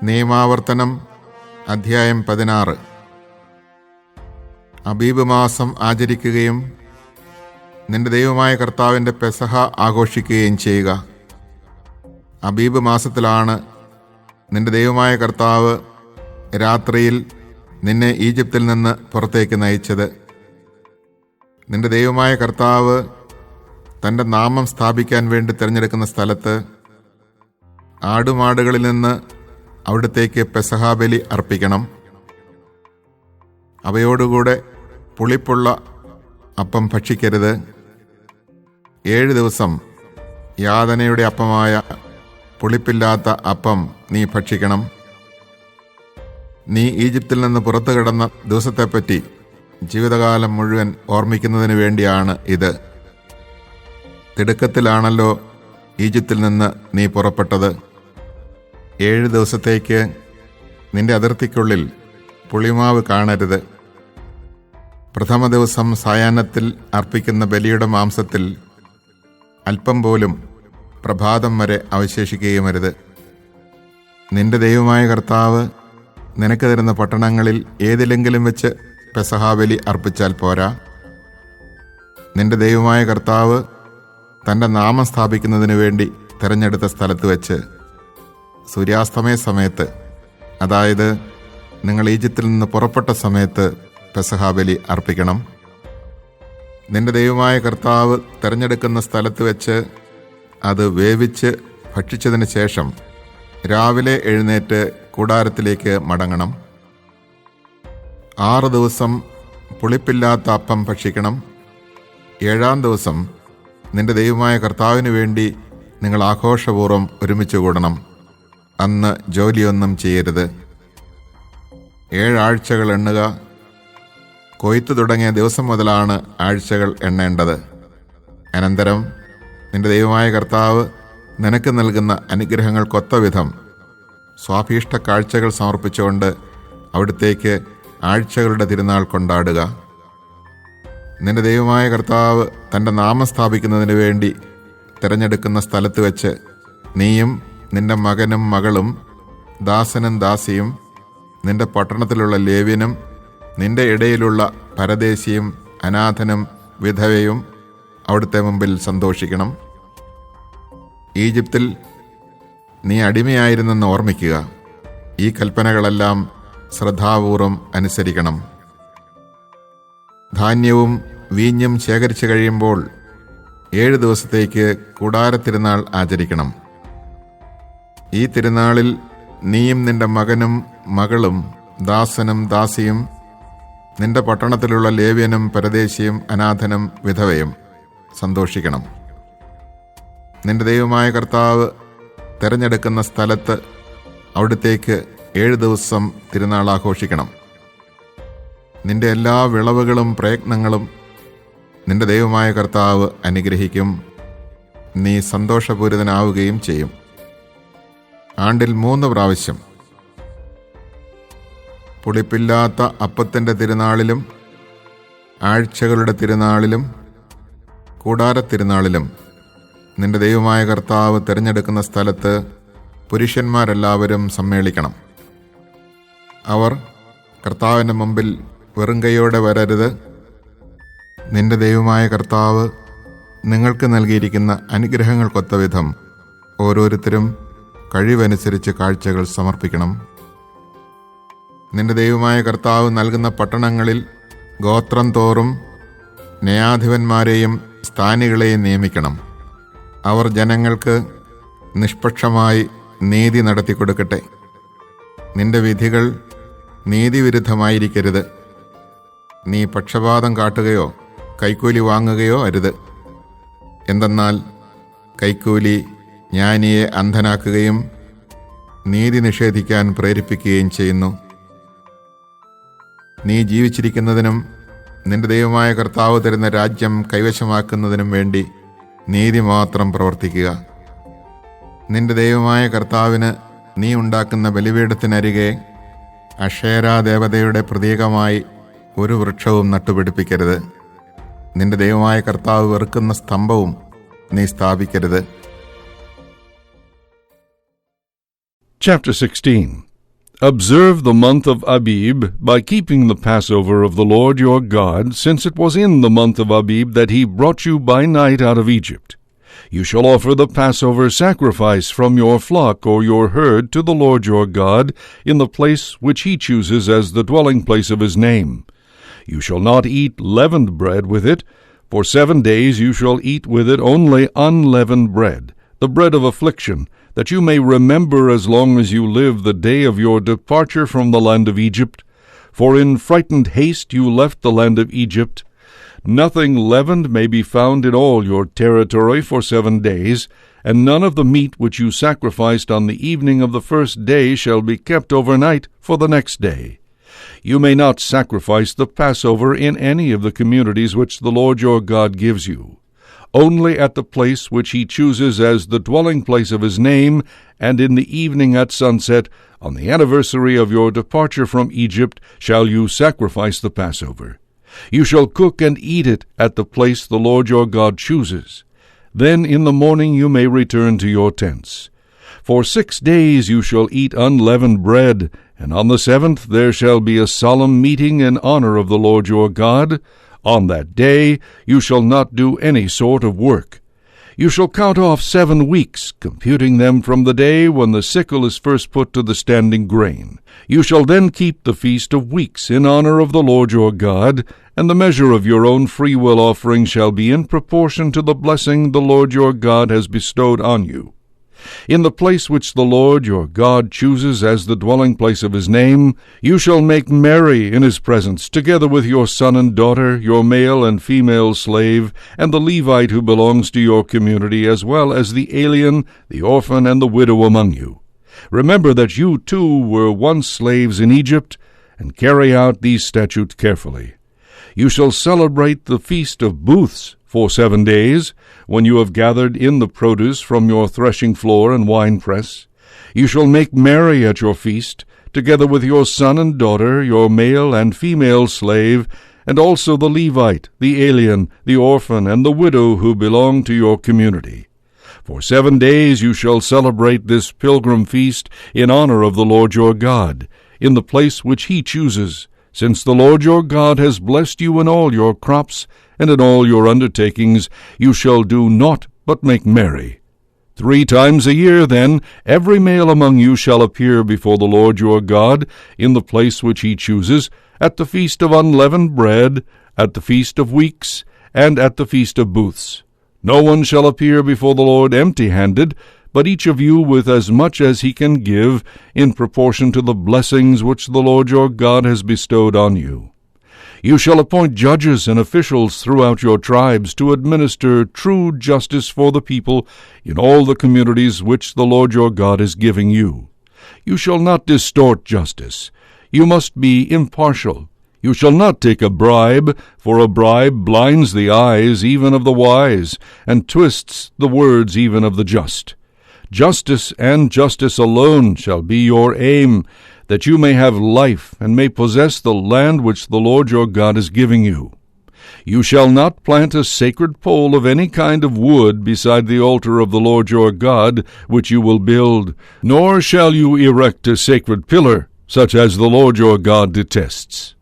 നിയമാവർത്തനം അധ്യായം 16. അബീബ് മാസം ആചരിക്കുകയും നിന്റെ ദൈവമായ കർത്താവിൻ്റെ പെസഹ ആഘോഷിക്കുകയും ചെയ്യുക. അബീബ് മാസത്തിലാണ് നിന്റെ ദൈവമായ കർത്താവ് രാത്രിയിൽ നിന്നെ ഈജിപ്തിൽ നിന്ന് പുറത്തേക്ക് നയിച്ചത്. നിന്റെ ദൈവമായ കർത്താവ് തൻ്റെ നാമം സ്ഥാപിക്കാൻ വേണ്ടി തിരഞ്ഞെടുക്കുന്ന സ്ഥലത്ത് ആടുമാടുകളിൽ നിന്ന് അവിടത്തേക്ക് പെസഹ ബലി അർപ്പിക്കണം. അവയോടുകൂടെ പുളിപ്പുള്ള അപ്പം ഭക്ഷിക്കരുത്. 7 ദിവസം യാതനയുടെ അപ്പമായ പുളിപ്പില്ലാത്ത അപ്പം നീ ഭക്ഷിക്കണം. നീ ഈജിപ്തിൽ നിന്ന് പുറത്തു കിടന്ന ദിവസത്തെപ്പറ്റി ജീവിതകാലം മുഴുവൻ ഓർമ്മിക്കുന്നതിന് വേണ്ടിയാണ് ഇത്. തിടുക്കത്തിലാണല്ലോ ഈജിപ്തിൽ നിന്ന് നീ പുറപ്പെട്ടത്. 7 ദിവസത്തേക്ക് നിന്റെ അതിർത്തിക്കുള്ളിൽ പുളിമാവ് കാണരുത്. പ്രഥമ ദിവസം സായാഹ്നത്തിൽ അർപ്പിക്കുന്ന ബലിയുടെ മാംസത്തിൽ അല്പം പോലും പ്രഭാതം വരെ അവശേഷിക്കുകയുമരുത്. നിന്റെ ദൈവമായ കർത്താവ് നിനക്ക് തരുന്ന പട്ടണങ്ങളിൽ ഏതിലെങ്കിലും വെച്ച് പെസഹ ബലി അർപ്പിച്ചാൽ പോരാ. നിന്റെ ദൈവമായ കർത്താവ് തൻ്റെ നാമം സ്ഥാപിക്കുന്നതിന് വേണ്ടി തിരഞ്ഞെടുത്ത സ്ഥലത്ത് വെച്ച് സൂര്യാസ്തമയ സമയത്ത്, അതായത് നിങ്ങൾ ഈജിപ്തിൽ നിന്ന് പുറപ്പെട്ട സമയത്ത് പെസഹ ബലി അർപ്പിക്കണം. നിന്റെ ദൈവമായ കർത്താവ് തിരഞ്ഞെടുക്കുന്ന സ്ഥലത്ത് വെച്ച് അത് വേവിച്ച് ഭക്ഷിച്ചതിന് ശേഷം രാവിലെ എഴുന്നേറ്റ് കൂടാരത്തിലേക്ക് മടങ്ങണം. 6 ദിവസം പുളിപ്പില്ലാത്ത അപ്പം ഭക്ഷിക്കണം. 7-ാം ദിവസം നിന്റെ ദൈവമായ കർത്താവിന് വേണ്ടി നിങ്ങൾ ആഘോഷപൂർവ്വം ഒരുമിച്ച് കൂടണം. അന്ന് ജോലിയൊന്നും ചെയ്യരുത്. 7 ആഴ്ചകൾ എണ്ണുക. കൊയ്ത്തു തുടങ്ങിയ ദിവസം മുതലാണ് ആഴ്ചകൾ എണ്ണേണ്ടത്. അനന്തരം നിന്റെ ദൈവമായ കർത്താവ് നിനക്ക് നൽകുന്ന അനുഗ്രഹങ്ങൾക്കൊത്ത വിധം സ്വാഭീഷ്ട കാഴ്ചകൾ സമർപ്പിച്ചുകൊണ്ട് അവിടത്തേക്ക് ആഴ്ചകളുടെ തിരുനാൾ കൊണ്ടാടുക. നിന്റെ ദൈവമായ കർത്താവ് തൻ്റെ നാമം സ്ഥാപിക്കുന്നതിന് വേണ്ടി തിരഞ്ഞെടുക്കുന്ന സ്ഥലത്ത് വെച്ച് നീയും നിന്റെ മകനും മകളും ദാസനും ദാസിയും നിന്റെ പട്ടണത്തിലുള്ള ലേവ്യനും നിന്റെ ഇടയിലുള്ള പരദേശിയും അനാഥനും വിധവയും അവിടുത്തെ മുമ്പിൽ സന്തോഷിക്കണം. ഈജിപ്തിൽ നീ അടിമയായിരുന്നെന്ന് ഓർമ്മിക്കുക. ഈ കൽപ്പനകളെല്ലാം ശ്രദ്ധാപൂർവം അനുസരിക്കണം. ധാന്യവും വീഞ്ഞും ശേഖരിച്ചു കഴിയുമ്പോൾ 7 ദിവസത്തേക്ക് കൂടാരത്തിരുനാൾ ആചരിക്കണം. ഈ തിരുനാളിൽ നീയും നിന്റെ മകനും മകളും ദാസനും ദാസിയും നിന്റെ പട്ടണത്തിലുള്ള ലേവ്യനും പരദേശിയും അനാഥനും വിധവയും സന്തോഷിക്കണം. നിന്റെ ദൈവമായ കർത്താവ് തിരഞ്ഞെടുക്കുന്ന സ്ഥലത്ത് അവിടത്തേക്ക് 7 ദിവസം തിരുനാൾ ആഘോഷിക്കണം. നിന്റെ എല്ലാ വിളവുകളും പ്രയത്നങ്ങളും നിന്റെ ദൈവമായ കർത്താവ് അനുഗ്രഹിക്കും. നീ സന്തോഷപൂരിതനാവുകയും ചെയ്യും. ആണ്ടിൽ 3 പ്രാവശ്യം പുളിപ്പില്ലാത്ത അപ്പത്തിൻ്റെ തിരുനാളിലും ആഴ്ചകളുടെ തിരുനാളിലും കൂടാരത്തിരുനാളിലും നിന്റെ ദൈവമായ കർത്താവ് തിരഞ്ഞെടുക്കുന്ന സ്ഥലത്ത് പുരുഷന്മാരെല്ലാവരും സമ്മേളിക്കണം. അവർ കർത്താവിൻ്റെ മുമ്പിൽ വെറും കൈയോടെ വരരുത്. നിന്റെ ദൈവമായ കർത്താവ് നിങ്ങൾക്ക് നൽകിയിരിക്കുന്ന അനുഗ്രഹങ്ങൾക്കൊത്ത വിധം ഓരോരുത്തരും കഴിവനുസരിച്ച് കാഴ്ചകൾ സമർപ്പിക്കണം. നിന്റെ ദൈവമായ കർത്താവ് നൽകുന്ന പട്ടണങ്ങളിൽ ഗോത്രം തോറും ന്യായാധിപന്മാരെയും സ്ഥാനികളെയും നിയമിക്കണം. അവർ ജനങ്ങൾക്ക് നിഷ്പക്ഷമായി നീതി നടത്തിക്കൊടുക്കട്ടെ. നിന്റെ വിധികൾ നീതിവിരുദ്ധമായിരിക്കരുത്. നീ പക്ഷപാതം കാട്ടുകയോ കൈക്കൂലി വാങ്ങുകയോ അരുത്. എന്തെന്നാൽ കൈക്കൂലി ജ്ഞാനിയെ അന്ധനാക്കുകയും നീതി നിഷേധിക്കാൻ പ്രേരിപ്പിക്കുകയും ചെയ്യുന്നു. നീ ജീവിച്ചിരിക്കുന്നതിനും നിന്റെ ദൈവമായ കർത്താവ് തരുന്ന രാജ്യം കൈവശമാക്കുന്നതിനും വേണ്ടി നീതി മാത്രം പ്രവർത്തിക്കുക. നിന്റെ ദൈവമായ കർത്താവിന് നീ ഉണ്ടാക്കുന്ന ബലിപീഠത്തിനരികെ അക്ഷേരാ ദേവതയുടെ പ്രതീകമായി ഒരു വൃക്ഷവും നട്ടുപിടിപ്പിക്കരുത്. നിന്റെ ദൈവമായ കർത്താവ് വെറുക്കുന്ന സ്തംഭവും നീ സ്ഥാപിക്കരുത്. Chapter 16. Observe the month of Abib by keeping the Passover of the Lord your God, since it was in the month of Abib that he brought you by night out of Egypt. You shall offer the Passover sacrifice from your flock or your herd to the Lord your God in the place which he chooses as the dwelling place of his name. You shall not eat leavened bread with it. For 7 days you shall eat with it only unleavened bread, the bread of affliction, that you may remember as long as you live the day of your departure from the land of Egypt. For in frightened haste you left the land of Egypt. Nothing leavened may be found in all your territory for 7 days, and none of the meat which you sacrificed on the evening of the first day shall be kept overnight for the next day. You may not sacrifice the Passover in any of the communities which the Lord your God gives you. Only at the place which he chooses as the dwelling place of his name, and in the evening at sunset, on the anniversary of your departure from Egypt, shall you sacrifice the Passover. You shall cook and eat it at the place the Lord your God chooses. Then in the morning you may return to your tents. For 6 days you shall eat unleavened bread, and on the 7th there shall be a solemn meeting in honor of the Lord your God. On that day you shall not do any sort of work. You shall count off 7 weeks, computing them from the day when the sickle is first put to the standing grain. You shall then keep the feast of weeks in honor of the Lord your God, and the measure of your own freewill offering shall be in proportion to the blessing the Lord your God has bestowed on you. In the place which the Lord your God chooses as the dwelling place of his name, you shall make merry in his presence, together with your son and daughter, your male and female slave, and the Levite who belongs to your community, as well as the alien, the orphan, and the widow among you. Remember that you too were once slaves in Egypt, and carry out these statutes carefully. You shall celebrate the Feast of Booths for 7 days, when you have gathered in the produce from your threshing floor and winepress. You shall make merry at your feast, together with your son and daughter, your male and female slave, and also the Levite, the alien, the orphan, and the widow who belong to your community. For 7 days you shall celebrate this pilgrim feast in honor of the Lord your God, in the place which he chooses, since the Lord your God has blessed you in all your crops, and in all your undertakings you shall do naught but make merry. 3 times a year, then, every male among you shall appear before the Lord your God in the place which he chooses, at the feast of unleavened bread, at the feast of weeks, and at the feast of booths. No one shall appear before the Lord empty-handed, but each of you with as much as he can give, in proportion to the blessings which the Lord your God has bestowed on you. You shall appoint judges and officials throughout your tribes to administer true justice for the people in all the communities which the Lord your God is giving you. You shall not distort justice. You must be impartial. You shall not take a bribe, for a bribe blinds the eyes even of the wise, and twists the words even of the just. Justice and justice alone shall be your aim, that you may have life, and may possess the land which the Lord your God is giving you. You shall not plant a sacred pole of any kind of wood beside the altar of the Lord your God, which you will build, nor shall you erect a sacred pillar, such as the Lord your God detests.